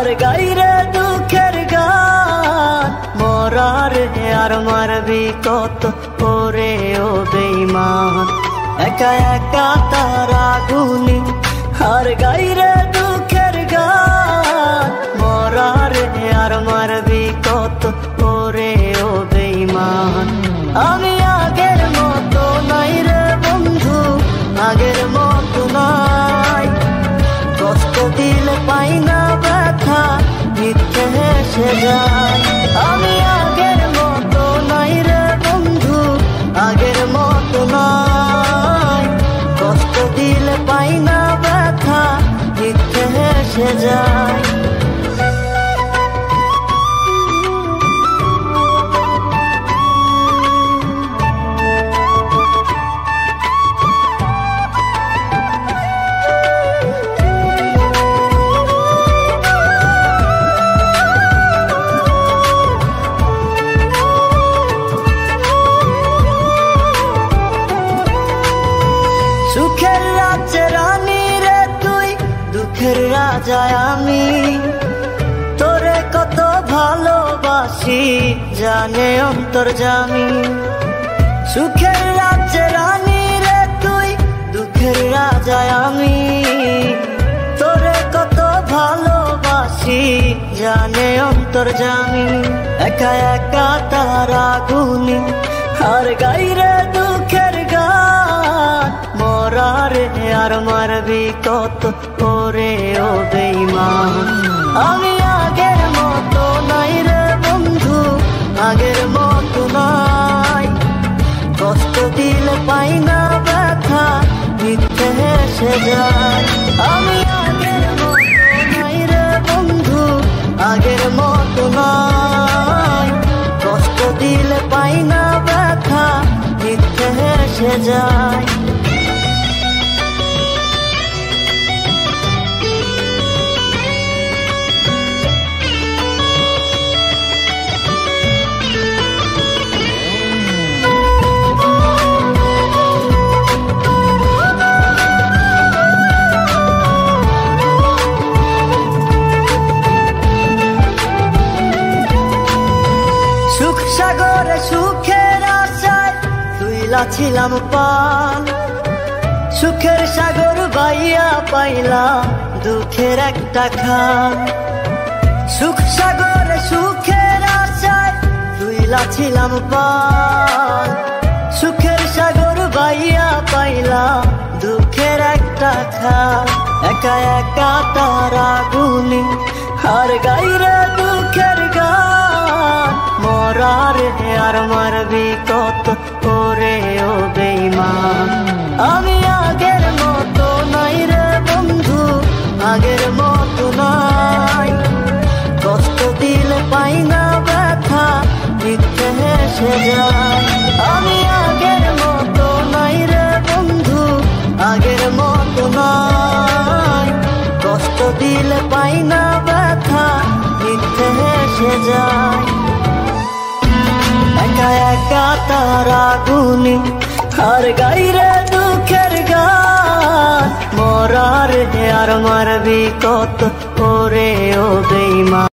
আর গাইরে দুঃখের গান মরারে আর মারবি কত করে ও বেঈমান একা একা তারা গুনি আর গাইরে দুঃখের গান মরারে আর মারবি কত করে ও বেঈমান আমি আগের মতো নাই রে বন্ধু আগের মতো নাই কষ্ট দিলে পাই না ব্যথা মিথ্যে হেসে যায় আমি আগের মতো নাই রে বন্ধু আগের মতো নাই কষ্ট দিলে পাই না ব্যথা মিথ্যে হেসে যায় সুখের রাজ্যে রানী রে তুই দুঃখের রাজা আমি তোরে কত ভালোবাসি জানে অন্তর্যামী সুখের রাজ্যে রানী রে তুই দুঃখের রাজা আমি তোরে কত ভালোবাসি জানে অন্তর্যামী একা একা তারা গুনি আর গাইরে দুঃখের গান মরারে আর মারবি কত করে ও বেঈমান আমি আগের মতো নাই রে বন্ধু আগের মতো নাই কষ্ট দিলে পাই না ব্যথা মিথ্যে হেসে যায় আমি আগের মতো নাই রে বন্ধু আগের মতো নাই কষ্ট দিলে পাই না ব্যথা মিথ্যে হেসে যায় সুখ সাগরে সুখের আশায় তুইলা ছিলাম পাল সুখের সাগর বাইয়া পাইলাম দুঃখের একটা খাল সুখ সাগরে সুখের আশায় তুইলা ছিলাম পাল সুখের সাগর বাইয়া পাইলাম দুঃখের একটা খাল একা একা তারা গুনি আর গাইরে দুঃখের গান মরারে আর মারবি কত করে ও বেঈমান আমি আগের মতো নাই রে বন্ধু আগের মতো নাই কষ্ট দিলে পাই না ব্যথা মিথ্যে হেসে যায় আমি আগের মতো নাই রে বন্ধু আগের মতো নাই কষ্ট দিলে পাই না ব্যথা মিথ্যে হেসে যায় একা একা তারা গুনি আর গাইরে দুঃখের গান মরারে আর মারবি কত করে ও বেঈমান।